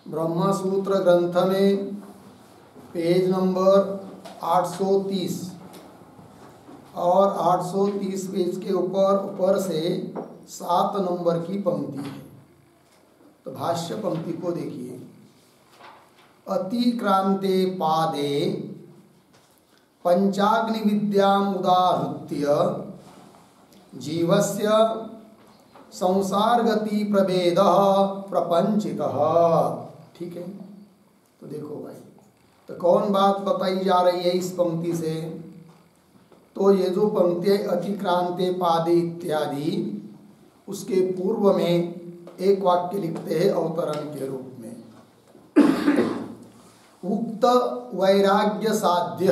ब्रह्मसूत्र ग्रंथ में page number 830 और 830 पेज के ऊपर से 7 नंबर की पंक्ति है। तो भाष्य पंक्ति को देखिए। अतिक्रांते पादे पंचाग्नि विद्याम उदाहृत्य जीवस्य संसार गति प्रभेद प्रपंचितः। ठीक है, तो देखो भाई, तो कौन बात बताई जा रही है इस पंक्ति से? तो ये जो पंक्ति अतिक्रांते पादे इत्यादि, उसके पूर्व में एक वाक्य लिखते हैं अवतरण के रूप में। उक्त वैराग्य साध्य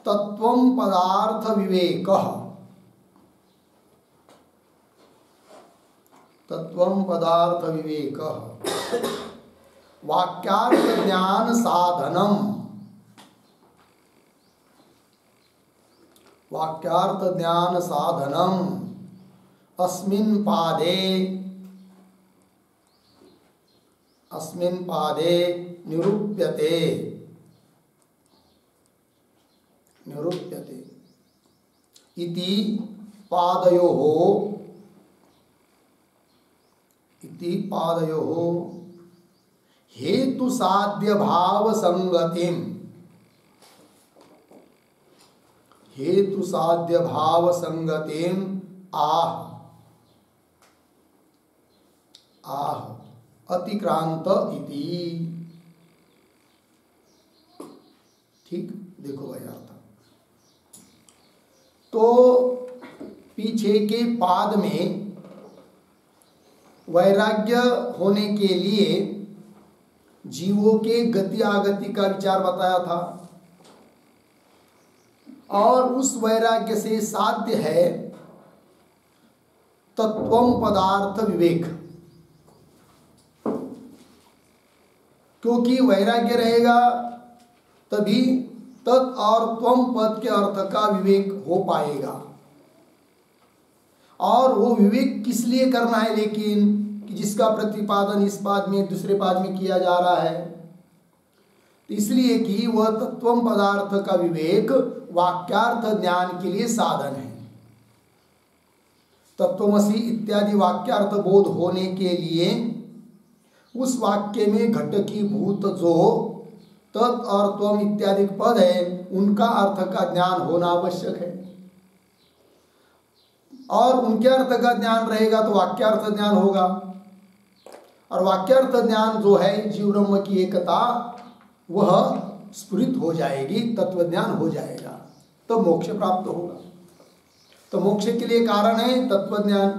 तत्वं पदार्थ विवेकः वाक्यार्थ ज्ञान साधनम अस्मिन् पादे निरूप्यते इति पादयोः हेतु साध्य भाव संगतिम आह अतिक्रांत इति। ठीक, देखो भाई अर्थ। तो पीछे के पाद में वैराग्य होने के लिए जीवों के गति आगति का विचार बताया था, और उस वैराग्य से साध्य है तत्वं पदार्थ विवेक। क्योंकि वैराग्य रहेगा तभी तत् और त्वम पद के अर्थ का विवेक हो पाएगा। और वो विवेक किस लिए करना है, लेकिन कि जिसका प्रतिपादन इस पाद में दूसरे पाद में किया जा रहा है, तो इसलिए कि वह तत्वम पदार्थ का विवेक वाक्यार्थ ज्ञान के लिए साधन है। तत्वमसि इत्यादि वाक्यार्थ बोध होने के लिए उस वाक्य में घटकीभूत जो तत् और त्वम इत्यादि पद है, उनका अर्थ का ज्ञान होना आवश्यक है। और उनके अर्थ का ज्ञान रहेगा तो वाक्यार्थ ज्ञान होगा, और वाक्यार्थ ज्ञान जो है जीव ब्रह्म की एकता, वह स्फुरित हो जाएगी, तत्व ज्ञान हो जाएगा, तो मोक्ष प्राप्त होगा। तो मोक्ष के लिए कारण है तत्वज्ञान।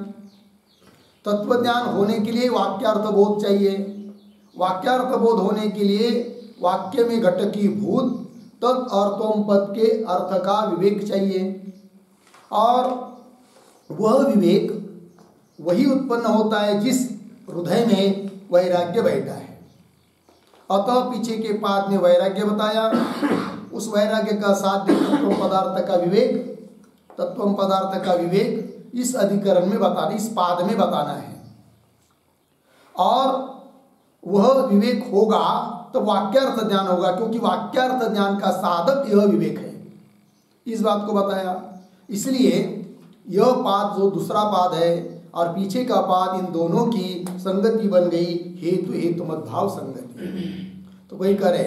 तत्वज्ञान होने के लिए वाक्यार्थ बोध चाहिए। वाक्यार्थ बोध होने के लिए वाक्य में घटकीभूत तत् और त्वम पद के अर्थ का विवेक चाहिए, और वह विवेक वही उत्पन्न होता है जिस हृदय में वैराग्य बैठा है। अतः पीछे के पाद में वैराग्य बताया, उस वैराग्य का साध्य तत्व पदार्थ का विवेक इस अधिकरण में बताना, इस पाद में बताना है। और वह विवेक होगा तो वाक्यार्थ ज्ञान होगा, क्योंकि वाक्यार्थ ज्ञान का साधक यह विवेक है, इस बात को बताया। इसलिए यह पाद जो दूसरा पाद है और पीछे का पाद, इन दोनों की संगति बन गई हेतु हेतु मद्भाव संगति। तो वही करे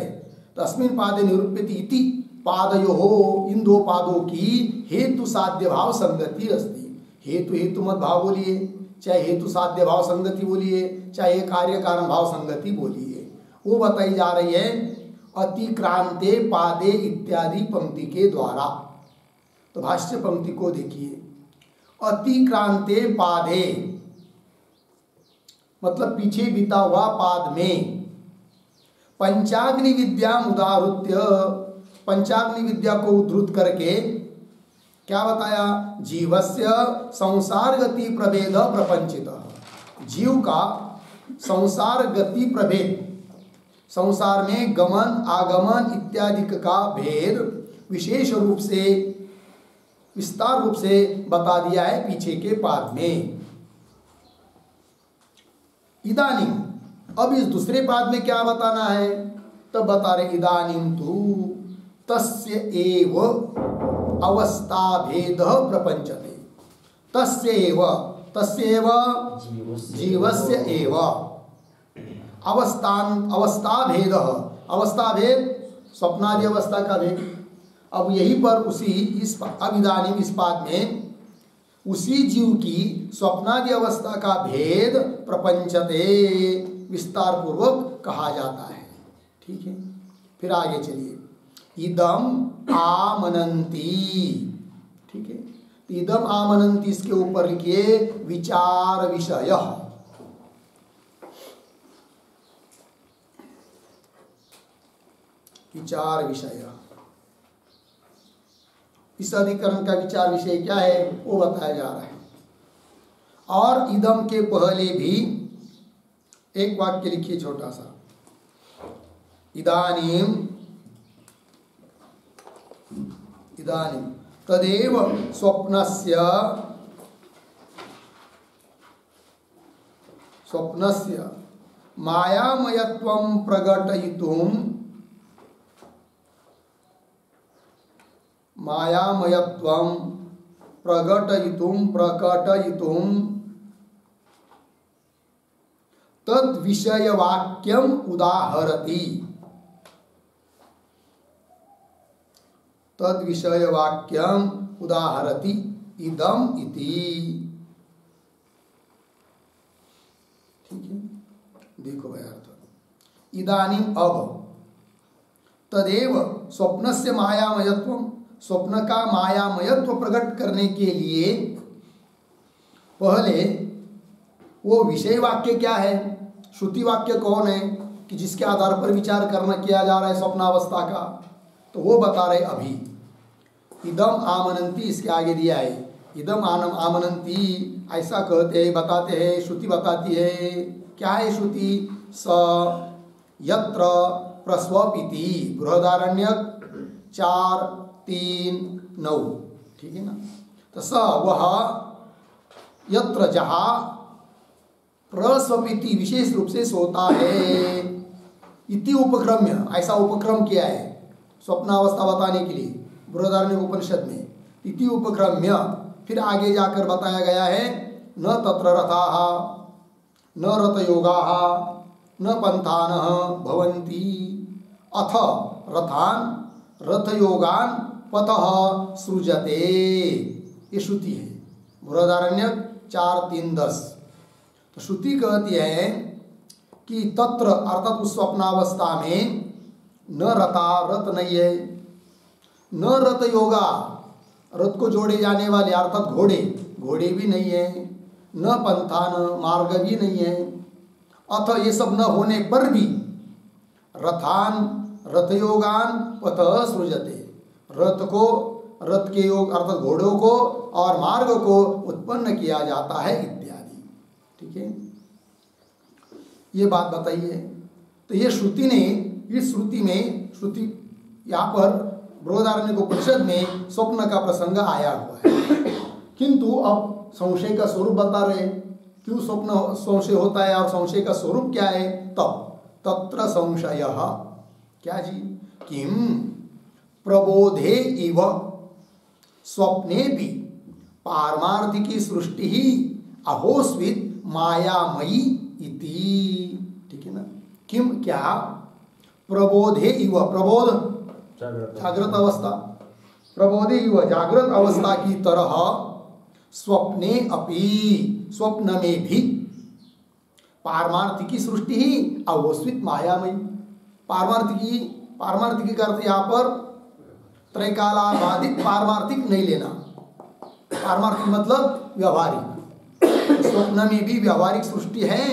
तस्मिन् पादे निरूप्यति इति पादयोः, इन दो पादों की हेतु साध्य भाव संगति अस्ति। हेतु हेतु मद्भाव बोलिए, चाहे हेतु साध्य भाव संगति बोलिए, चाहे कार्य कारण भाव संगति बोलिए, वो बताई जा रही है अतिक्रांते पादे इत्यादि पंक्ति के द्वारा। तो भाष्य पंक्ति को देखिए। अतिक्रांते पादे मतलब पीछे बीता हुआ पाद में पंचाग्नि विद्या उदाहृत्य, पंचाग्नि विद्या को उद्धृत करके क्या बताया? जीवस्य संसार गति प्रभेद प्रपंचित, जीव का संसार गति प्रभेद संसार में गमन आगमन इत्यादि का भेद विशेष रूप से विस्तार रूप से बता दिया है पीछे के पाद में। इदानीं, अब इस दूसरे पाद में क्या बताना है? तब बता रहे इदानीं तु तस्य एव अवस्था भेद प्रपंचते। तस्य एव जीवस्य एव अवस्था भेद, अवस्था भेद स्वप्नादि अवस्था का भेद। अब यहीं पर अब इदानीं इस पाद में उसी जीव की स्वप्नादि अवस्था का भेद प्रपंचते विस्तार पूर्वक कहा जाता है। ठीक है, फिर आगे चलिए। इदम आमनंती, ठीक है, इदम आमनंती इसके ऊपर लिखिए विचार विषय। विचार विषय, इस अधिकरण का विचार विषय क्या है वो बताया जा रहा है। और इदम के पहले भी एक वाक्य लिखिए छोटा सा। इदानीं तदेव स्वप्नस्य मायामयत्वं प्रकटयितुं तद विषय वाक्यम उदाहरति। तद विषय वाक्यम उदाहरति इदम इति। ठीक है, देखो भाई अर्थ। इदानीं अब तदेव स्वप्नस्य मायामयत्वम, स्वप्न का मायामयत्व प्रकट करने के लिए पहले वो विषय वाक्य क्या है, श्रुति वाक्य कौन है कि जिसके आधार पर विचार करना किया जा रहा है स्वप्नावस्था का, तो वो बता रहे अभी। इदम आमनंती इसके आगे दिया है। इदम आमनंती ऐसा कहते हैं, बताते हैं, श्रुति बताती है। क्या है श्रुति? स यत्र प्रस्वपिति, बृहदारण्यक 4:3-9। ठीक है ना। तो स वह यत्र जहाँ प्रस्वपिति विशेष रूप से सोता है, इति उपक्रम्य, ऐसा उपक्रम किया है स्वप्नावस्था बताने के लिए बृहदारण्यक उपनिषद में। इति उपक्रम्य, फिर आगे जाकर बताया गया है न तत्र रथाः न रथयोगाः न पंथानः भवन्ति अथ रथान रथयोगान पतः सृजते। ये श्रुति है बृहदारण्यक 4:3-10। तो श्रुति कहती है कि तत्र अर्थात उस स्वप्नावस्था में न रथा, रथ नहीं है, न रथ योगा, रथ को जोड़े जाने वाले अर्थात घोड़े, घोड़े भी नहीं है, न पंथान, मार्ग भी नहीं है। अथ ये सब न होने पर भी रथान रथयोगान पतः सृजते, रथ को, रथ के योग अर्थात घोड़ों को और मार्ग को उत्पन्न किया जाता है इत्यादि। ठीक है, ये बात बताइए। तो ये श्रुति ने, इस श्रुति में, श्रुति यहाँ पर बृहदारण्यक उपनिषद में स्वप्न का प्रसंग आया हुआ है, किंतु अब संशय का स्वरूप बता रहे। क्यों स्वप्न संशय होता है और संशय का स्वरूप क्या है? तब तत्र संशयः क्या जी? किम प्रबोधे इव स्वप्ने भी पारमार्थिकी सृष्टि ही अहोस्वित मायामयी इति। ठीक है ना। किम क्या? प्रबोधे इव, प्रबोध जागृत अवस्था, प्रबोधे इव जागृत अवस्था की तरह स्वप्ने अपि, स्वप्न में भी पारमार्थिकी सृष्टि ही अहोस्वित मायामयी। पारमार्थिकी, पारमार्थिकी का अर्थ यहाँ पर त्रैकालाबाधित पारमार्थिक नहीं लेना। पारमार्थिक मतलब व्यवहारिक। स्वप्न में भी व्यवहारिक सृष्टि है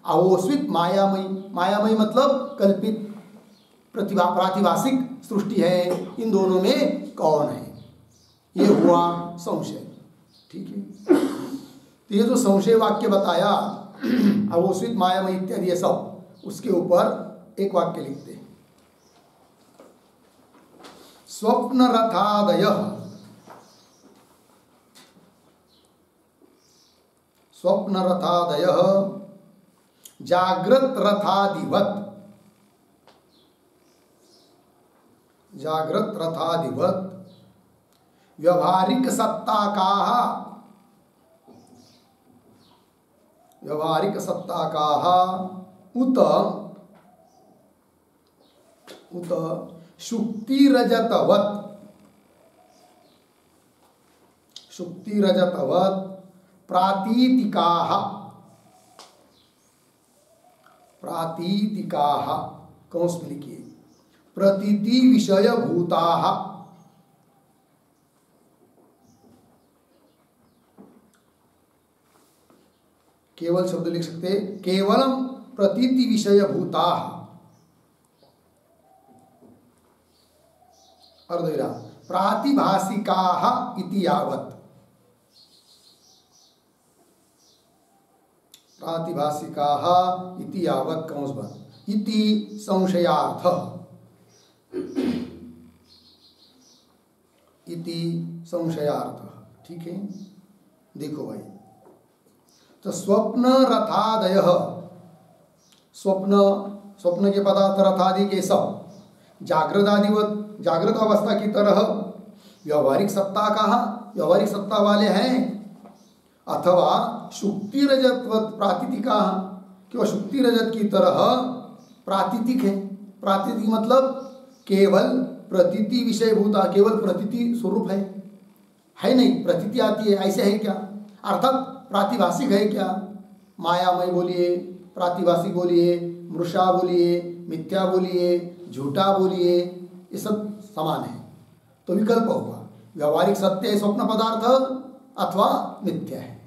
अहोस्वित मायामयी। मायामयी मतलब कल्पित प्रातिभासिक सृष्टि है। इन दोनों में कौन है? ये हुआ संशय। ठीक है, तो ये जो संशय वाक्य बताया अहोस्वित मायामयी इत्यादि सब, उसके ऊपर एक वाक्य लिखते हैं। स्वप्न रथादयः, स्वप्न रथादयः जागृत रथादिवत, जागृत रथादिवत व्यवहारिक सत्ताकाः, व्यवहारिक सत्ताकाः उत उत शुक्तिरजतवत्, शुक्तिरजतवत् प्रातीतिकाः, प्रातीतिकाः कौंस में लिखिए प्रतीति विषय भूताः, केवल शब्द लिख सकते हैं, केवलम प्रतीति विषय भूताः, अर्धविराम प्रातिभासिकाः इति यावत्, प्रातिभासिकाः इति यावत् कौंस बंद इति संशयार्थः, इति संशयार्थः। ठीक है, देखो भाई, तो स्वप्न रथादयः, स्वप्न, स्वप्न के पदार्थ रथादि के सब जागृत आदिवत, जागृत अवस्था की तरह व्यवहारिक सत्ता का, व्यवहारिक सत्ता वाले हैं, अथवा शुक्ति रजतवत प्रातीतिका, कि वह शुक्ति रजत की तरह प्रातीतिक है। प्रातीतिक मतलब केवल प्रतीति विषय भूता, केवल प्रतीति स्वरूप है नहीं, प्रतीति आती है ऐसे है क्या, अर्थात प्रातिभाषिक है क्या, मायामय बोलिए, प्रातिभाषिक बोलिए, मृषा बोलिए, मिथ्या बोलिए, झूठा बोलिए, ये सब समान है। तो विकल्प हुआ, व्यवहारिक सत्य है स्वप्न पदार्थ अथवा मिथ्या है,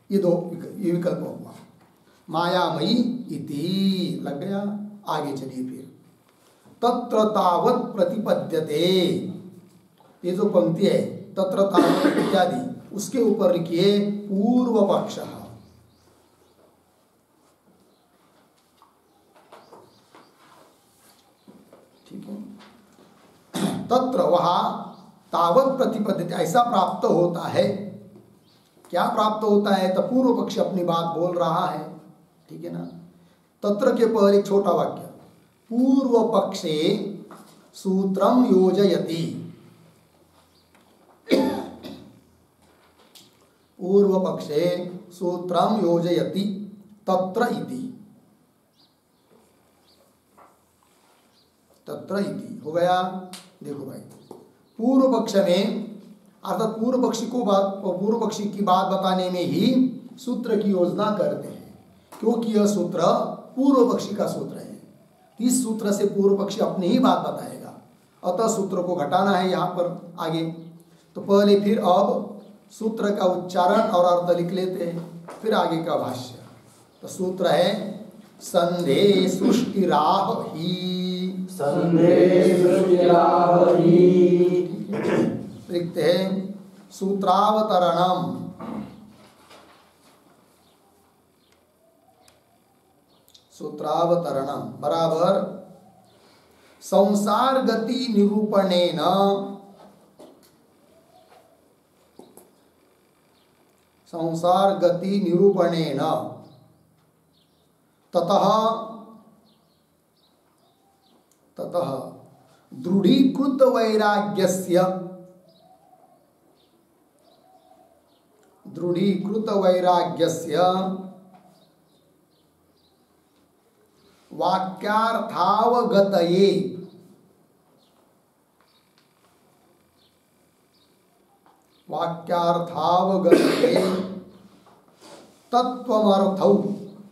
ये दो ये विकल्प हुआ। मायामयी इति लग गया। आगे चलिए फिर, तत्र तावत् प्रतिपद्यते, ये जो पंक्ति है तत्र तावत् इत्यादि, उसके ऊपर लिखिए पूर्व पक्ष। ठीक है, तत्र वहाँ तावत् प्रतिपद्यते, ऐसा प्राप्त होता है। क्या प्राप्त होता है, तो पूर्व पक्ष अपनी बात बोल रहा है। ठीक है ना, तत्र के पर एक छोटा वाक्य, पूर्व पक्षे सूत्रम योजयति, पूर्व पक्षे सूत्रम योजयति तत्र इति, तत्र इति हो गया। देखो भाई, पूर्व पक्ष में अर्थात पूर्व पक्षी को बात, पूर्व पक्षी की बात बताने में ही सूत्र की योजना करते हैं, क्योंकि यह सूत्र पूर्व पक्षी का सूत्र है। इस सूत्र से पूर्व पक्षी अपनी ही बात बताएगा, अतः सूत्र को घटाना है यहाँ पर आगे। तो पहले फिर अब सूत्र का उच्चारण और अर्थ लिख लेते हैं, फिर आगे का भाष्य। तो सूत्र है संधे सृष्टिराह ही, संधे सृष्टिराह ही, लिखते हैं सूत्रावतरणम, सूत्रावतरणम बराबर संसार गति निरूपणेन, संसार गति निरूपणेन ततः ततः दृढ़ीकृत वैराग्यस्य, दृढ़ीकृत वैराग्यस्य वाक्यार्थावगतये, वाक्यार्थावगतये तत्वमर्थौ,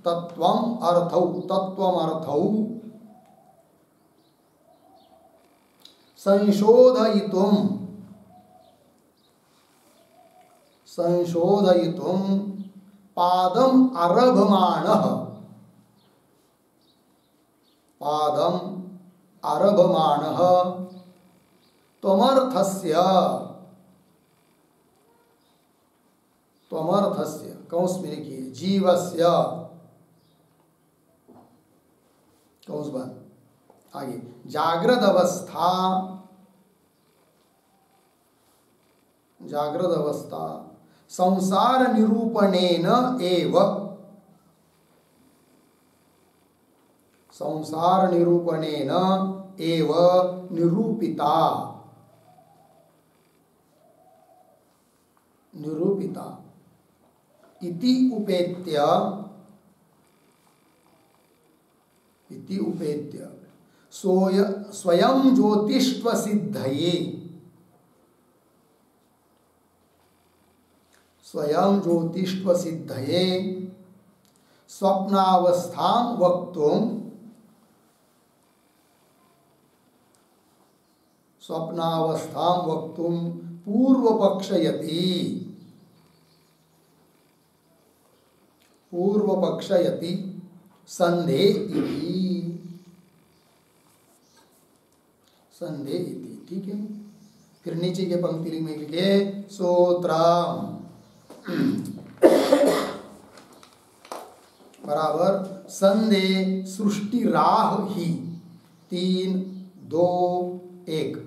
तत्वम अर्थौ, तत्वमर्थौ संशोधयितुम, संशोधयितुम पादम आरभमाणः, पादम आरभमाणः त्वमर्थस्य, त्वमर्थस्य कौंस में लिखिए जीवस्य, कौंस बंद आगे जागृत अवस्था, जागृत अवस्था संसार निरूपणेन एव, संसार निरूपणेन एव निरूपिता, निरूपिता इति उपेत्य, इति उपेत्य स्वयं ज्योतिष्व सिद्धये, स्वयं ज्योतिष्व सिद्धये स्वप्नावस्थां वक्तुं, स्वप्नावस्थां वक्तुं पूर्वपक्षयति, पूर्वपक्षयति संधे इति, संधे इति। ठीक है, फिर नीचे के पंक्ति में लिखे सूत्रम बराबर संधे सृष्टि राह ही 3, 2, 1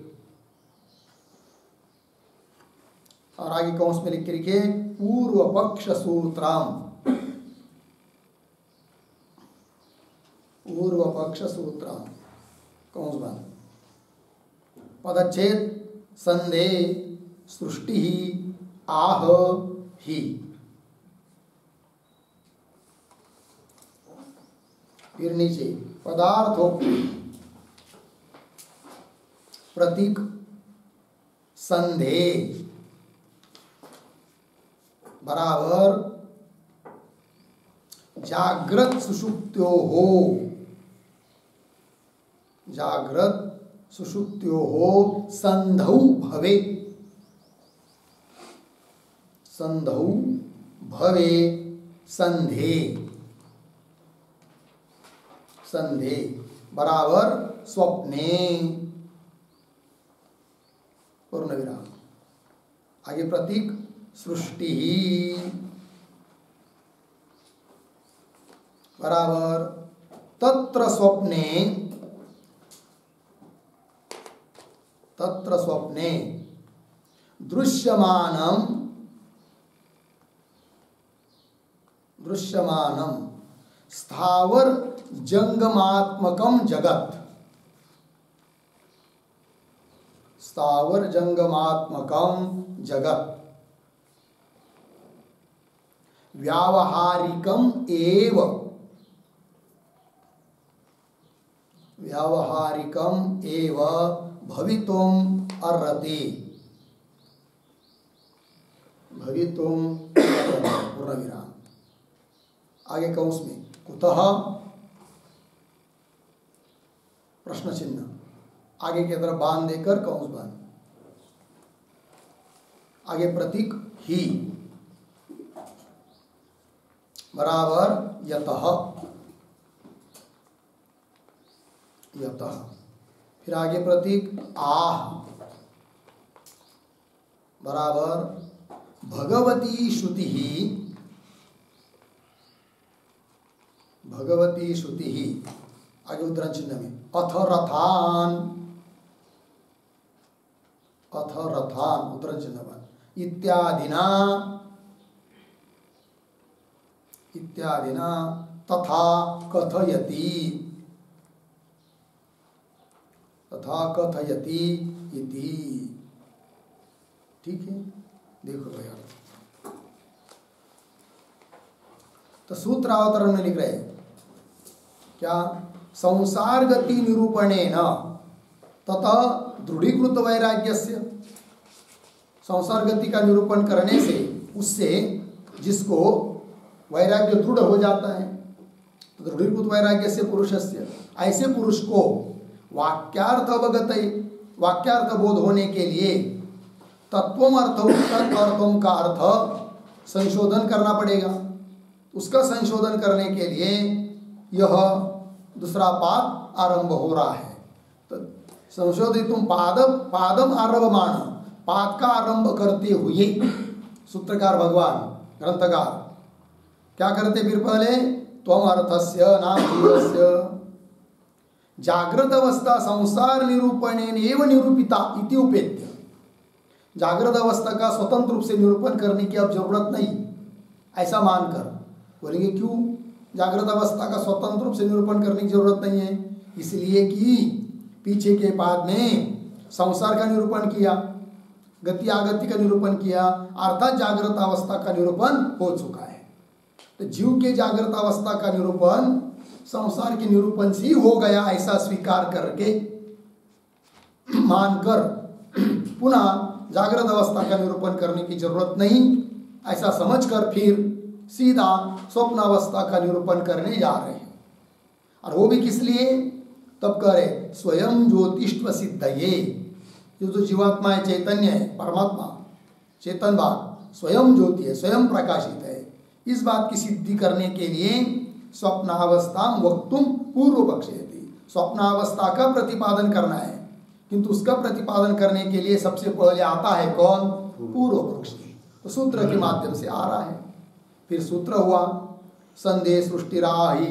और आगे कौंस में लिख के लिखे पूर्व पक्ष सूत्रम, पूर्व पक्ष सूत्रम कौंस बंद पदच्छेद संधे सृष्टि ही आह ही। फिर नीचे पदार्थों प्रतीक संधे बराबर जागृत सुषुप्त्यो हो, जागृत सुषुप्त्यो हो संधौ भवे, संधौ भवे संधे, संधे बराबर स्वप्ने पूर्ण विराम। आगे प्रतीक सृष्टि बराबर तत्र स्वप्ने, तत्र स्वप्ने दृश्यमानम, दृश्यमानम स्थावर जंगमात्मकम जगत, स्थावर जंगमात्मकम जगत व्यावहारिकम एव, व्यावहारिकम एव भवितुम अर्हति, भवितुम पूर्ण विराम। आगे कौंस में कुतः प्रश्न चिन्ह आगे की तरफ बांध देकर कौंस बांध। आगे प्रतीक ही बराबर यतः, यतः। फिर आगे प्रतीक आह बराबर भगवती श्रुति ही, भगवती श्रुति ही। आगे उद्धरण चिन्ह में अथ रथान, अथ रथान उद्धरण चिन्ह में इत्यादिना, इत्यादिना तथा कथयति, तथा कथयति इति। ठीक है, देखो भैया तो सूत्र अवतरण में लिख रहे हैं क्या संसार गति निरूपणेन तथा दृढ़ीकृत वैराग्यस्य, संसार गति का निरूपण करने से उससे जिसको वैराग्य दृढ़ हो जाता है, दृढ़ीकृत वैराग्य से पुरुषस्य, ऐसे पुरुष को वाक्यार्थ अवगत, वाक्यार्थ बोध होने के लिए तत्वम अर्थम, तत्वर्थम का अर्थ संशोधन करना पड़ेगा। उसका संशोधन करने के लिए यह दूसरा पाद आरंभ हो रहा है। तो संशोधितुम पादम, पादम आरभमान, पाद का आरंभ करते हुए सूत्रकार भगवान ग्रंथकार क्या करते फिर पहले त्वम अर्थस्य नाम जीवस्य, जागृत अवस्था संसार निरूपणेन एव निरूपिता इति उपेत्य, जागृत अवस्था का स्वतंत्र रूप से निरूपण करने की अब जरूरत नहीं, ऐसा मानकर। बोलेंगे क्यों जागृत अवस्था का स्वतंत्र रूप से निरूपण करने की जरूरत नहीं है? इसलिए कि पीछे के बाद में संसार का निरूपण किया, गति आगति का निरूपण किया, अर्थात जागृत अवस्था का निरूपण हो चुका है। तो जीव के जागृत अवस्था का निरूपण संसार के निरूपण से ही हो गया, ऐसा स्वीकार करके मानकर पुनः जागृत अवस्था का निरूपण करने की जरूरत नहीं, ऐसा समझकर फिर सीधा स्वप्न अवस्था का निरूपण करने जा रहे हैं। और वो भी किस लिए? तब कह रहे स्वयं ज्योतिष्व सिद्धये, जो जीवात्मा है, चैतन्य है, परमात्मा चेतन भाग स्वयं ज्योति है, स्वयं प्रकाशित है। इस बात की सिद्धि करने के लिए स्वप्नावस्था वक्तुम पूर्व पक्षयति, स्वप्नावस्था का प्रतिपादन करना है, किंतु उसका प्रतिपादन करने के लिए सबसे पहले आता है कौन? पूर्व पक्षी। तो सूत्र के माध्यम से आ रहा है। फिर सूत्र हुआ संदेह सृष्टिराहि,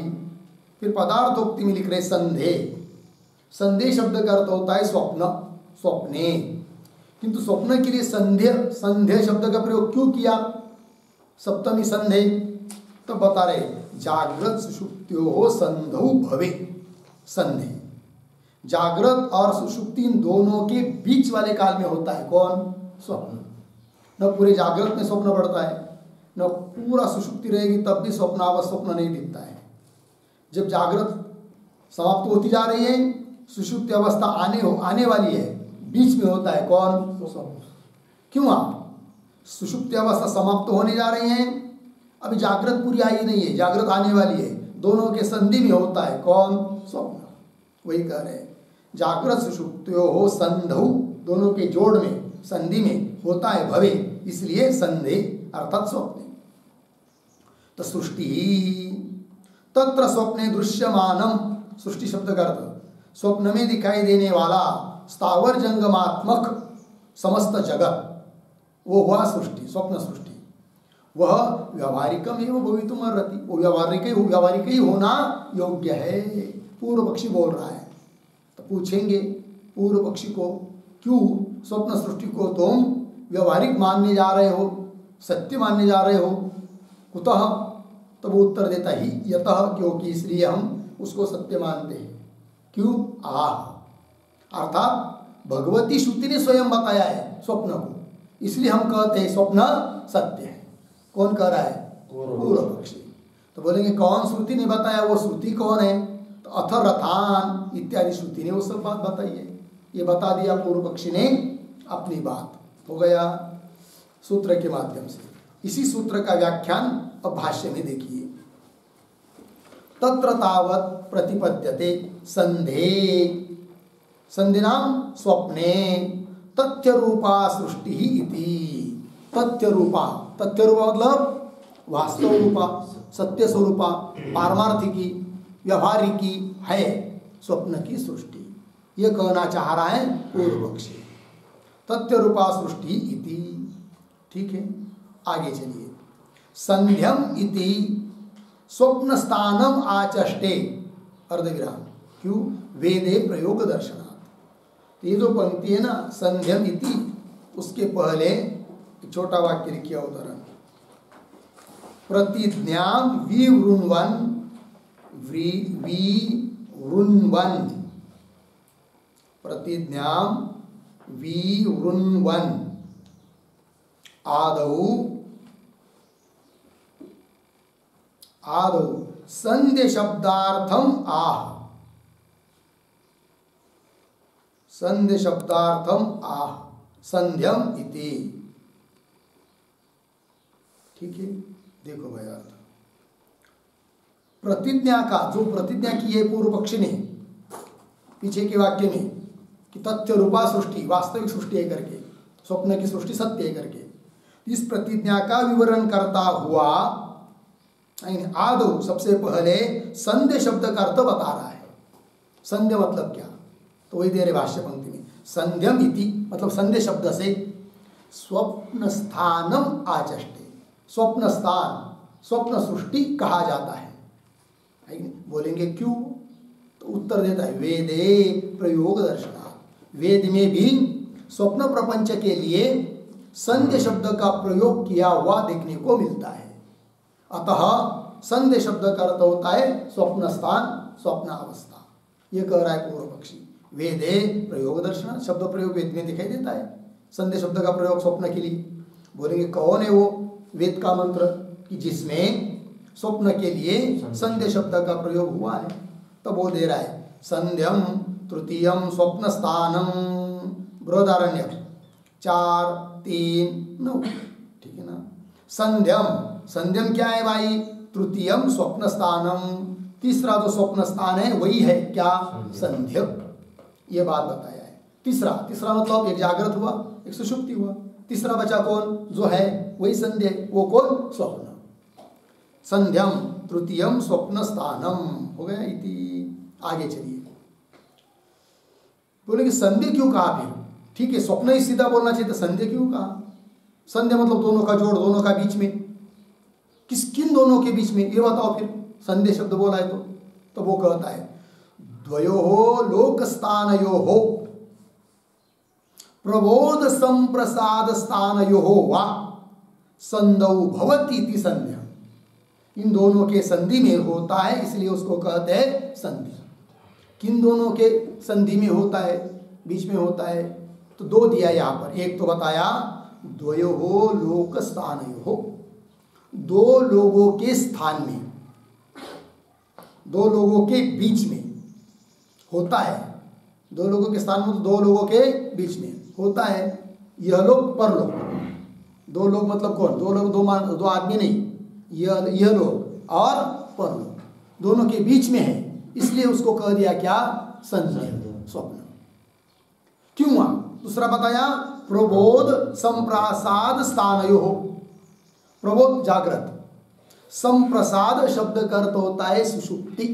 फिर पदार्थोक्ति में लिख रहे संदेह। संदेह शब्द का अर्थ होता है स्वप्न, स्वप्ने, किंतु स्वप्न के लिए संदेह, संदेह शब्द का प्रयोग क्यों किया? सप्तमी संदेह। तो बता रहे जागृत सुषुप्त्योः संधौ भवे संदेह। जागृत और सुषुप्ति इन दोनों के बीच वाले काल में होता है कौन? स्वप्न। न पूरे जागृत में स्वप्न पड़ता है, न पूरा सुषुप्ति रहेगी तब भी स्वप्न नहीं दिखता है। जब जागृत समाप्त होती जा रही है, सुषुप्ति अवस्था आने वाली है, बीच में होता है कौन? स्वप्न। क्यों? सुषुप्ति अवस्था समाप्त होने जा रही है, अभी जागृत पूरी आई नहीं है, जागृत आने वाली है, दोनों के संधि में होता है कौन? स्वप्न। वही कह रहे हैं जागृत सुषुप्त्योः संधौ, दोनों के जोड़ में संधि में होता है भवे, इसलिए संदेह अर्थात स्वप्न। तो सृष्टि तत्र स्वप्ने दृश्यमानम, सृष्टि शब्द का अर्थ स्वप्न में दिखाई देने वाला स्थावर जंगमात्मक समस्त जगत, वो हुआ सृष्टि, स्वप्न सृष्टि। वह व्यावहारिकम एवं भवितुम अर्हति, वो व्यावहारिक ही होना योग्य है, पूर्व पक्षी बोल रहा है। तो पूछेंगे पूर्व पक्षी को, क्यों स्वप्न सृष्टि को तुम व्यावहारिक मानने जा रहे हो, सत्य मानने जा रहे हो? कुतः? तो वो उत्तर देता ही यतः, क्योंकि इसलिए हम उसको सत्य मानते हैं। क्यों? अर्थात भगवती श्रुति ने स्वयं बताया है स्वप्न को, इसलिए हम कहते हैं स्वप्न सत्य है। कौन कह रहा है? पूर्व पक्षी। तो बोलेंगे कौन श्रुति ने बताया? वो श्रुति कौन है? तो अथर्वथान इत्यादि श्रुति ने वो सब बात बताई है। ये बता दिया पूर्व पक्षी ने अपनी बात, हो गया सूत्र के माध्यम से। इसी सूत्र का व्याख्यान अब भाष्य में देखिए। तत्र तावत् प्रतिपद्यते संधे, संधिनाम स्वप्ने तथ्य रूपा सृष्टि इति। तथ्य रूपा, तथ्य रूपा मतलब वास्तव रूपा, सत्य स्वरूपा, पारमार्थिकी, व्यवहारिकी है स्वप्न की सृष्टि, ये कहना चाह रहा है पूर्व पक्षी। तथ्य रूपा सृष्टि इति। ठीक है, आगे चलिए। संध्यम इति स्वप्न स्थानम आचष्टे, अर्धविराम। क्यों? वेदे प्रयोग दर्शनात्। ये जो पंक्ति है ना, संध्यम इति, उसके पहले एक छोटा वाक्य लिखिए उदाहरण। प्रतिज्ञां विवृण्वन्, विवृण्वन्, प्रतिज्ञां विवृण्वन् आदौ संध्य शब्दार्थम आह, संध्य शब्दार्थम आह संध्यम इति। ठीक है, देखो भाई अर्थ। प्रतिज्ञा का, जो प्रतिज्ञा की है पूर्व पक्षी ने पीछे के वाक्य में कि तथ्य रूपा सृष्टि वास्तविक सृष्टि है करके, स्वप्न की सृष्टि सत्य है करके, इस प्रतिज्ञा का विवरण करता हुआ आदौ सबसे पहले संध्य शब्द का अर्थ बता रहा है। संध्य मतलब क्या? तो वही दे रहे भाष्य पंक्ति में, संध्यम इति मतलब संध्य शब्द से स्वप्न स्थानम आचष्टे, स्वप्न स्थान, स्वप्न सृष्टि कहा जाता है। बोलेंगे क्यों? तो तो उत्तर देता है वेदे प्रयोग दर्शनात्। वेद में भी स्वप्न प्रपंच के लिए संध्य शब्द का प्रयोग किया हुआ देखने को मिलता है। अतः संध्य शब्द का अर्थ होता है स्वप्न स्थान, स्वप्न अवस्था। ये कह रहा है पूर्व पक्षी। वेदे प्रयोग दर्शन, शब्द प्रयोग वेद में दिखाई देता है। संध्य शब्द का प्रयोग स्वप्न के लिए। बोलेंगे कौन है वो वेद का मंत्र कि जिसमें स्वप्न के लिए संध्य शब्द का प्रयोग हुआ है? तो वो दे रहा है संध्यम तृतीयम स्वप्न स्थानम, बृहदारण्यक 4:3-9। ठीक है ना। संध्यम, संध्यम क्या है भाई? तृतीयम स्वप्न स्थानम, तीसरा जो स्वप्न स्थान है वही है क्या? संध्य। ये बात बताया है। तीसरा मतलब एक जागृत हुआ, एक सुषुप्ति हुआ। तीसरा बचा कौन? जो है वही संध्य। वो कौन? स्वप्न। संध्यम तृतीयम स्वप्न स्थानम हो गया इति। आगे चलिए, बोले कि संध्य क्यों कहा फिर? ठीक है, स्वप्न ही सीधा बोलना चाहिए, तो संध्य क्यों कहा? संध्या मतलब दोनों का जोड़, दोनों का बीच में। किन दोनों के बीच में ये बताओ फिर। संध्या शब्द बोला है तो वो कहता है द्वयोः लोकस्थानयोः प्रबोध संप्रसाद स्थानयोः वा संधौ भवति इति संध्या। इन दोनों के संधि में होता है, इसलिए उसको कहते हैं संधि। किन दोनों के संधि में होता है, बीच में होता है? तो दो दिया यहाँ पर। एक तो बताया द्वयोः लोकस्थानयोः, दो लोगों के स्थान में, दो लोगों के बीच में होता है। दो लोगों के स्थान में तो दो लोगों के बीच में होता है। यह लोग परलोक। दो लोग मतलब कौन? दो लोग, दो आदमी नहीं, यह लोग और परलोक दोनों के बीच में है, इसलिए उसको कह दिया क्या? संध्या, स्वप्न। क्यों हुआ? दूसरा बताया प्रबोध संप्रसाद स्थानयोः। प्रबोध जागृत, संप्रसाद शब्द का अर्थ होता है सुषुप्ति।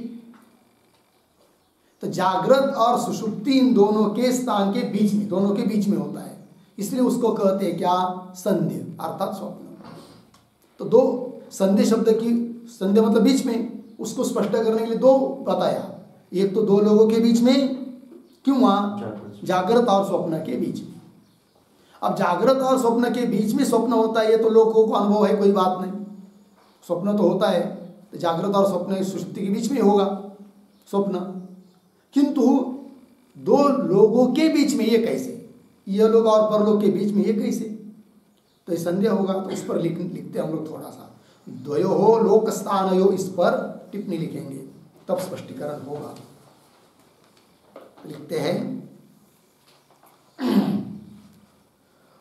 तो जागृत और सुषुप्ति इन दोनों के स्थान के बीच में, दोनों के बीच में होता है, इसलिए उसको कहते हैं क्या? संध्या अर्थात स्वप्न। तो दो संध्या शब्द की, संध्या मतलब बीच में, उसको स्पष्ट करने के लिए दो बताया। एक तो दो लोगों के बीच में, क्यों हुआ? जागृत और स्वप्न के बीच में। अब जागृत और स्वप्न के बीच में स्वप्न होता है, ये तो लोगों को अनुभव है, कोई बात नहीं। स्वप्न तो होता है, तो जागृत और स्वप्न सुषुप्ति के बीच में होगा स्वप्न। किंतु दो लोगों के बीच में ये कैसे? यह लोग और परलोक के बीच में ये कैसे? तो ये संदेह होगा, तो उस पर लिखते हम लोग थोड़ा सा। द्वयोः लोकस्थानयोः, इस पर टिप्पणी लिखेंगे, तब स्पष्टीकरण होगा। लिखते हैं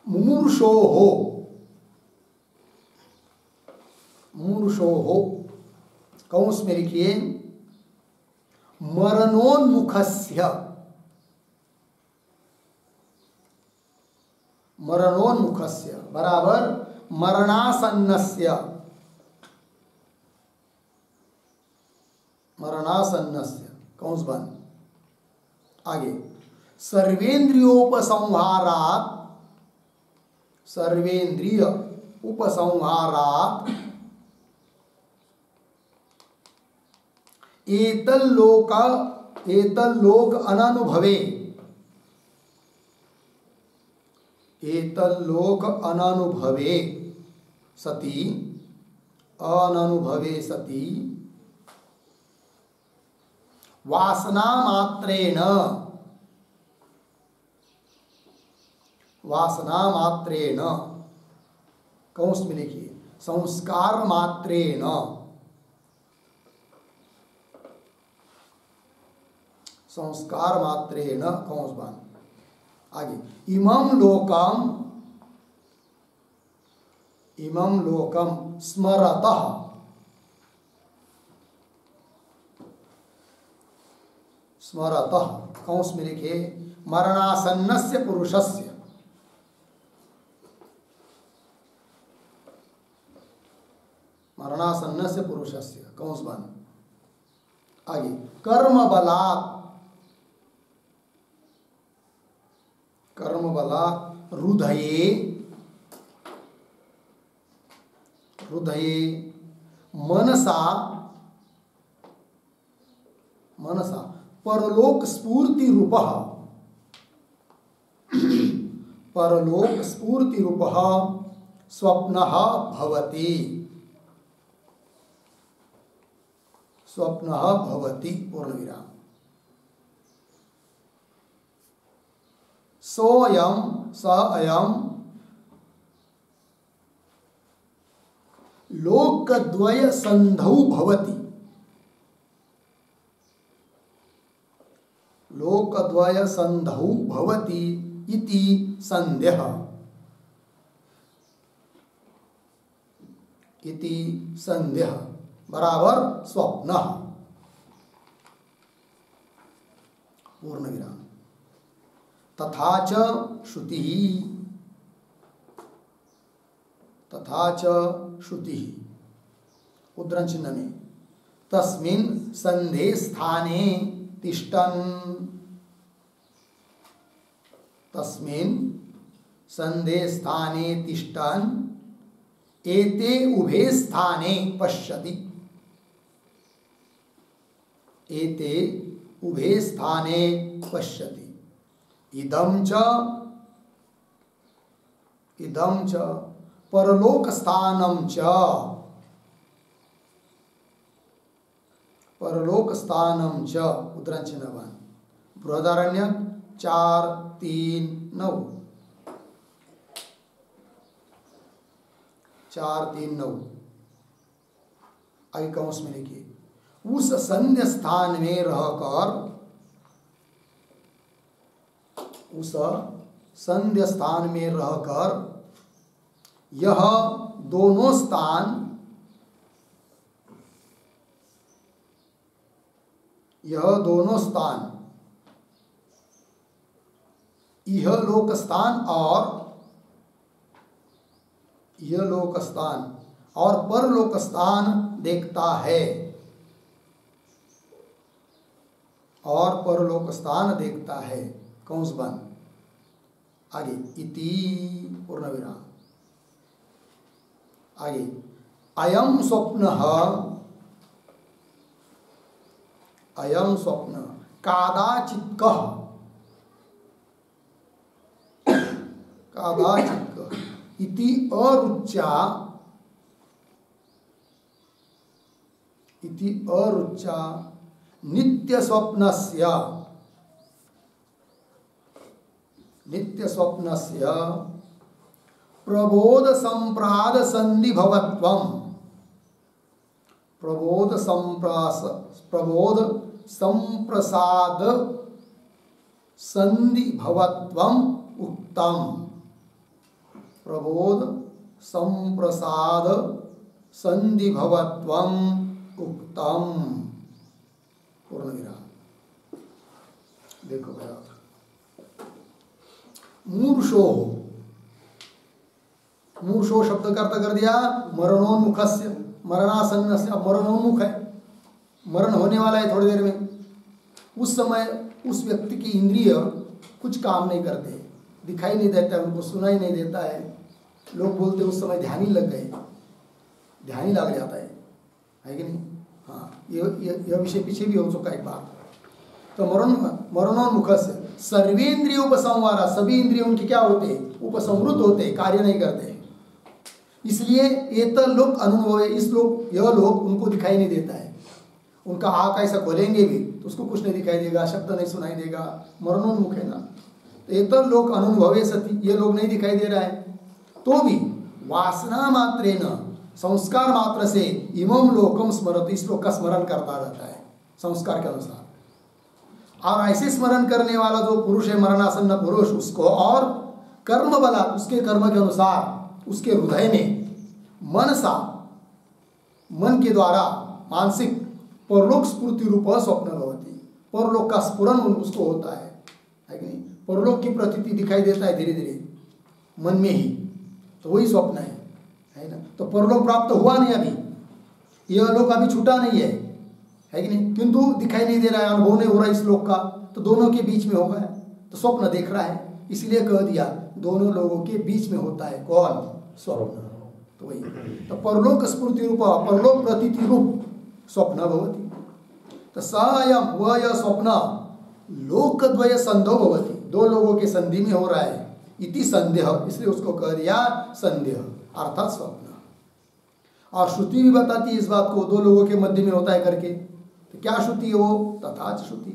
मुमूर्षोः, मुमूर्षोः कौंस में लिखिए मरणोन्मुखस्य, मरणोन्मुखस्य बराबर मरणासन्नस्य, मरणासन्नस्य कौंस बंद। आगे सर्वेन्द्रियोपसंहारात्, सर्वेन्द्रिय उपसंहारात् एतल्लोक अननुभवे, एतल्लोक अननुभवे सति, अननुभवे सति वासना मात्रेण, वासना मात्रेण कौंस में लिखिए संस्कार मात्रेण, संस्कार मात्रेण कौंस बंद। आगे इमं लोकम, इमं लोकम स्मरतः, स्मरतः कौंस में लिखे मरणासन्नस्य पुरुषस्य, मरणासन्नस्य पुरुषस्य कौंस बंद। आगे कर्म बलात्, कर्म बलात् हृदये, हृदये मनसा, मनसा परलोक स्फूर्ति रूपः, परलोक स्फूर्ति रूपः स्वप्नः भवति, स्वप्नः भवति पूर्णविराम। सोऽयं स अयं लोकद्वय संधौ भवति, लोकद्वय संधौ भवति इति संदेह, इति संदेह बराबर स्वप्न पूर्णविराम। तथा च श्रुति, तथा च श्रुति उद्धरण चिन्ह में तस्मिन् संधे स्थाने तिष्ठन्, तस्मिन् संधे स्थाने तिष्ठन् एते उभे स्थाने पश्यति, एते उभे स्थाने पश्यति। इदं च परलोक स्थानं च, परलोक स्थानं च उद्धरण चिन्ह 1 बृहदारण्यक 4:3-9, 4:3-9 आगे कौंस में लिखिए, उस संध्य स्थान में रहकर, उस संध्य स्थान में रहकर यह दोनों स्थान, यह दोनों स्थान यह लोक स्थान और यह लोक स्थान और परलोक स्थान देखता है, और परलोक स्थान देखता है। कौंस बंद। आगे इति पूर्णविराम। आगे अयम स्वप्नः, अयम स्वप्न कादाचित्कः, कादाचित्कः इति अरुच्या, इति अरुच्या नित्य स्वप्नस्य, नित्य स्वप्नस्य प्रबोध संप्राद संधिभवत्वं, प्रबोध संप्रसाद संधिभवत्वं उक्तम, प्रबोध संप्रसाद संधिभवत्वं उक्तम पूर्णविराम। देखो भैया, मूर्षो, मूर्षो शब्द का अर्थ कर दिया मरणोन्मुखस्य, मरणासन्नस्य, मरणोन्मुख है, मरण होने वाला है थोड़ी देर में। उस समय उस व्यक्ति की इंद्रिय कुछ काम नहीं करते, दिखाई नहीं देता है, उनको सुनाई नहीं देता है। लोग बोलते उस समय ध्यान ही लग गए, ध्यान ही लग जाता है कि नहीं? हाँ, यह विषय पीछे भी हो चुका एक बार। तो मरणोन्मुख से सर्वेंद्रिय उपसंहारा, सभी इंद्रिय उनके क्या होते, उपसंहृत होते, कार्य नहीं करते। इसलिए एतल लोक अनुभव, इस लोक, यह लोक उनको दिखाई नहीं देता है। उनका आँख ऐसा खोलेंगे भी तो उसको कुछ नहीं दिखाई देगा, शब्द नहीं सुनाई देगा, मरणोन्मुख है ना। तो एतल लोक अनुभवे सती, ये लोग नहीं दिखाई दे रहा है, तो भी वासना मात्रेन, संस्कार मात्र से इमम लोकम स्मरत, इस लोक का स्मरण करता रहता है संस्कार के अनुसार। और ऐसे स्मरण करने वाला जो पुरुष है, मरणासन्न पुरुष, उसको और कर्म बला, उसके कर्म के अनुसार उसके हृदय में मनसा, मन के द्वारा मानसिक परलोक स्फूर्ति रूप स्वप्न भवति, परलोक का स्फुरन उसको होता है कि नहीं? परलोक की प्रतीति दिखाई देता है धीरे धीरे मन में ही, तो वही स्वप्न है ना। तो परलोक प्राप्त हुआ नहीं अभी, यह लोक अभी छूटा नहीं है कि नहीं, किंतु दिखाई नहीं दे रहा है, अनुभव नहीं हो रहा है इस लोक का, तो दोनों के बीच में होगा, तो स्वप्न देख रहा है। इसलिए कह दिया दोनों लोगों के बीच में होता है कौन, स्वप्न। तो वही तो परलोक स्फूर्ति रूप, परलोक प्रतीति रूप स्वप्न भवति। तो सयम वह यह स्वप्न लोकद्वय संधो भवति, दो लोगों के संधि में हो रहा है, इति संदेह, इसलिए उसको कह दिया संदेह अर्थात स्वप्न। और श्रुति भी बताती है इस बात को, दो लोगों के मध्य में होता है करके। तो क्या श्रुति है वो? तथा श्रुति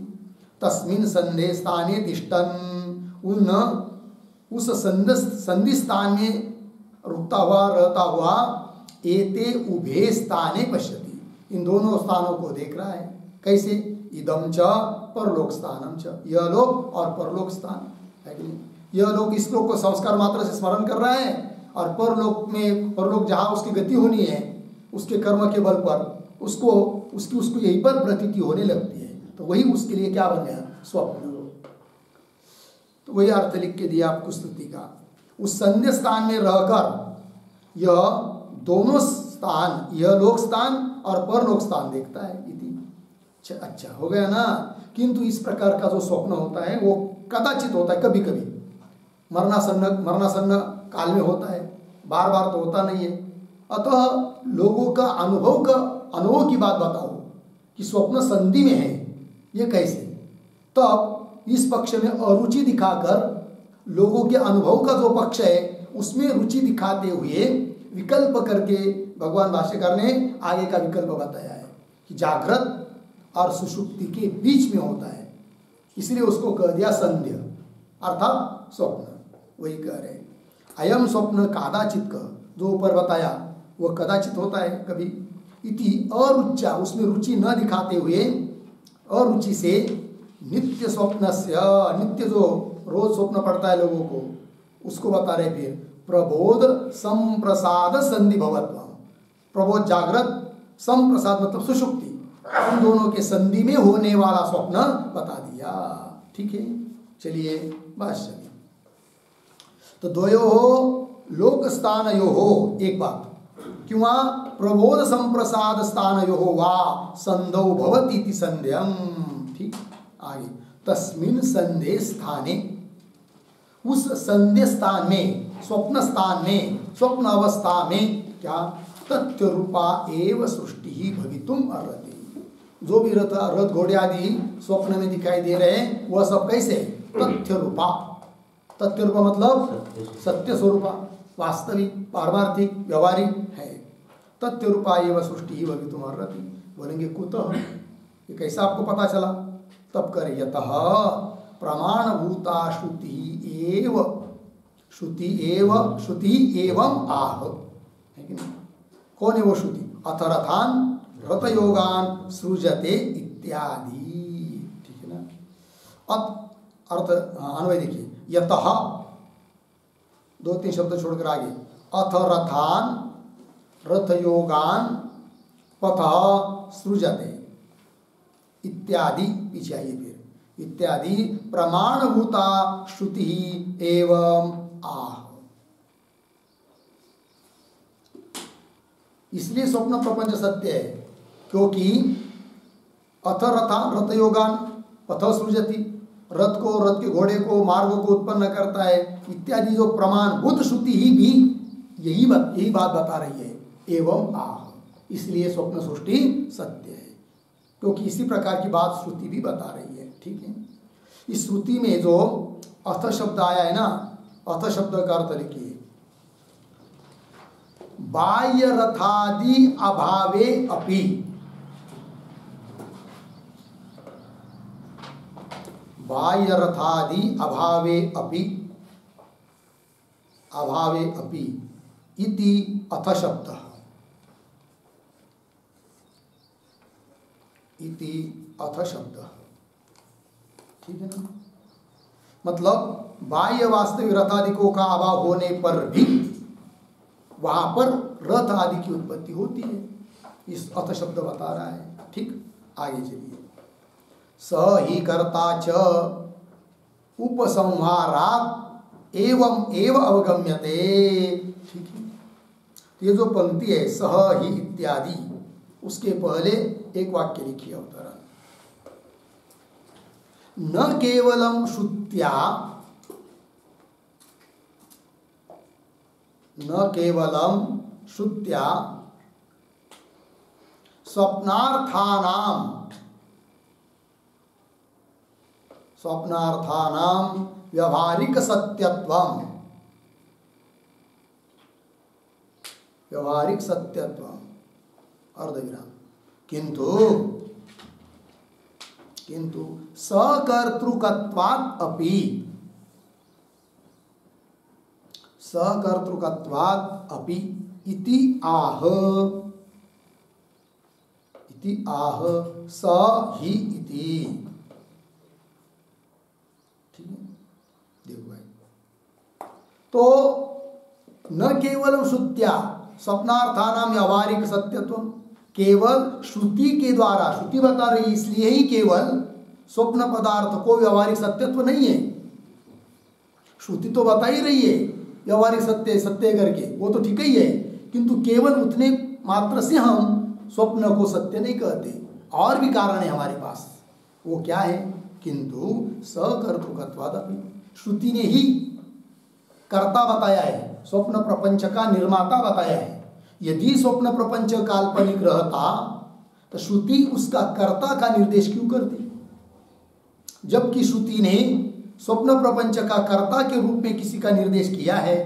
तस्मिन् संधे स्थाने तिष्ठन्, उस संधि स्थान में रुकता हुआ रहता हुआ एते उभे स्थाने पश्यति, इन दोनों स्थानों को देख रहा है। कैसे? इदम च परलोक स्थानम च, यह लोक और परलोक स्थान है कि नहीं? यह लोक इस लोक को संस्कार मात्र से स्मरण कर रहा है, और परलोक में, परलोक जहाँ उसकी गति होनी है उसके कर्म के बल पर उसको यहीं पर प्रतीति होने लगती है। तो वही उसके लिए क्या बन गया? स्वप्न। तो वही अर्थ लिख के दिया आपको स्तुति का। उस संध्य स्थान में रहकर यह दोनों स्थान, यह लोक स्थान और परलोक स्थान देखता है। अच्छा हो गया ना। किंतु इस प्रकार का जो स्वप्न होता है वो कदाचित होता है, कभी कभी मरणासन्न काल में होता है, बार बार तो होता नहीं है। अतः लोगों का अनुभव की बात बताओ कि स्वप्न संधि में है, ये कैसे? तब इस पक्ष में अरुचि दिखाकर लोगों के अनुभव का जो पक्ष है उसमें रुचि दिखाते हुए विकल्प करके भगवान भाष्यकार ने आगे का विकल्प बताया है कि जागृत और सुषुप्ति के बीच में होता है, इसलिए उसको कह दिया संध्य अर्थात स्वप्न। वही कह रहे हैं अयम स्वप्न कदाचित का, जो ऊपर बताया वह कदाचित होता है कभी। इति अरुचा, उसमें रुचि न दिखाते हुए अरुचि से नित्य स्वप्नस्य, नित्य जो रोज स्वप्न पड़ता है लोगों को उसको बता रहे। फिर प्रबोध संप्रसाद संधि भवत्व, प्रबोध जागृत, संप्रसाद मतलब सुषुप्ति, उन दोनों के संधि में होने वाला स्वप्न बता दिया। ठीक है, चलिए बस चलिए। तो द्वयो लोक स्थान यो हो, एक बात क्यों प्रबोध संप्रसाद स्थान यो हो वा संधौ भवती संध्यम। ठीक, आगे तस्मिन् संधे स्थाने, उस संध्य स्थान में, स्वप्न स्थान में, स्वप्न अवस्था में क्या तथ्य रूपा एव सृष्टि ही भवितुम अर्हति। जो भी रथ घोड़े आदि स्वप्न में दिखाई दे रहे हैं वह सब कैसे? तथ्य रूपा। तथ्य रूपा मतलब सत्य स्वरूपा, वास्तविक, पारमार्थिक, व्यवहारिक है। तथ्य रूपा एव सृष्टि ही भवितुम अर्हति। बोलेंगे कुतः, ये कैसा आपको पता चला? तब करे यतः प्रमाणभूता श्रुति एवं आह, है कि नहीं? कौन है वो श्रुति? अथरथान रथयोगान सृजते इत्यादि। ठीक है ना? अर्थ अन्वय देखिए, यतः दो तीन शब्द छोड़कर आगे अथरथान रथयोगान पथ सृजते इत्यादि, पीछे आइए फिर, इत्यादि प्रमाणभूता श्रुति एवं आह। इसलिए स्वप्न प्रपंच सत्य है क्योंकि अथ रथान रथयोगान पथ सृजति, रथ को, रथ के घोड़े को, मार्ग को उत्पन्न करता है इत्यादि जो प्रमाणभूत श्रुति ही भी यही बात बता रही है, एवं आह। इसलिए स्वप्न सृष्टि सत्य है क्योंकि इसी प्रकार की बात श्रुति भी बता रही है। ठीक है, इस श्रुति में जो अथ शब्द आया है ना, अथ शब्द का अर्थ लिखिए बाह्य रथादि अभावे अपि, बाह्य रथादि अभावे अपि, अभावे अपि इति अथ शब्द, इति अथ शब्द। ठीक है ना? मतलब बाह्य वास्तविक रथादिकों का अभाव होने पर भी वहां पर रथ आदि की उत्पत्ति होती है, इस अथ शब्द बता रहा है। ठीक, आगे चलिए। स ही कर्ता च उपसंहारात् एवं एव अवगम्यते। ठीक है, ये जो पंक्ति है सह ही इत्यादि, उसके पहले एक वाक्य लिखिए अवतरण। न केवलम श्रुत्या, न केवलम श्रुत्या स्वप्नार्थानाम स्वप्नार्थानाम व्यावहारिक सत्यत्वम, व्यावहारिक सत्यत्वम अर्धविराम किंतु किंतु सकर्तृकत्वात् अपि, सकर्तृकत्वात् अपि इति आह, इति आह स ही इति। ठीक है, देखो भाई, तो न केवल श्रुत्या स्वप्नार्थानाम व्यावहारिक सत्यत्व, केवल श्रुति के द्वारा, श्रुति बता रही इसलिए ही केवल स्वप्न पदार्थ को व्यावहारिक सत्यत्व नहीं है। श्रुति तो बता ही रही है व्यावहारिक सत्य सत्य करके, वो तो ठीक ही है, किंतु केवल उतने मात्र से हम स्वप्न को सत्य नहीं कहते, और भी कारण है हमारे पास। वो क्या है? किंतु सकर्तृकत्वादपि, श्रुति ने ही कर्ता बताया है, स्वप्न प्रपंच का निर्माता बताया है। यदि स्वप्न प्रपंच काल्पनिक रहता तो श्रुति उसका कर्ता का निर्देश क्यों करती? जबकि श्रुति ने स्वप्न प्रपंच का कर्ता के रूप में किसी का निर्देश किया है,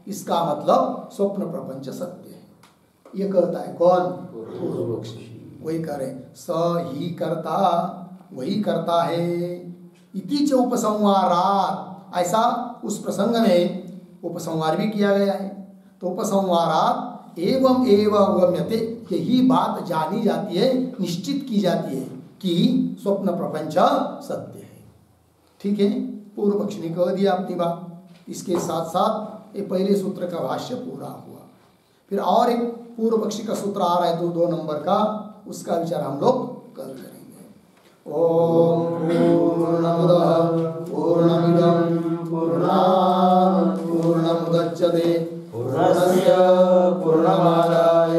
इसका मतलब स्वप्न प्रपंच सत्य है। ये कहता है कौन? पूर्व पक्षी। वही कह रहे स ही कर्ता, वही करता है। इति च उपसंहारात, ऐसा उस प्रसंग में उपसंहार भी किया गया है। तो उपसंहारात एवं एवं गम्यते, यही बात जानी जाती है, निश्चित की जाती है कि स्वप्न प्रपंच सत्य है। ठीक है, पूर्व पक्ष ने कह दिया अपनी बात। इसके साथ साथ ये पहले सूत्र का भाष्य पूरा हुआ। फिर और एक पूर्व पक्षी का सूत्र आ रहा है 2 नंबर का, उसका विचार हम लोग कल करेंगे। ओम पूर्णमदः पूर्णमिदं पूर्णात् पूर्णमुदच्यते पूर्णस्य पूर्णमादाय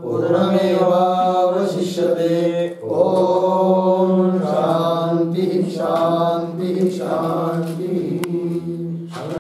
पूर्णमेवावशिष्यते। ओम शांति शांति शांति।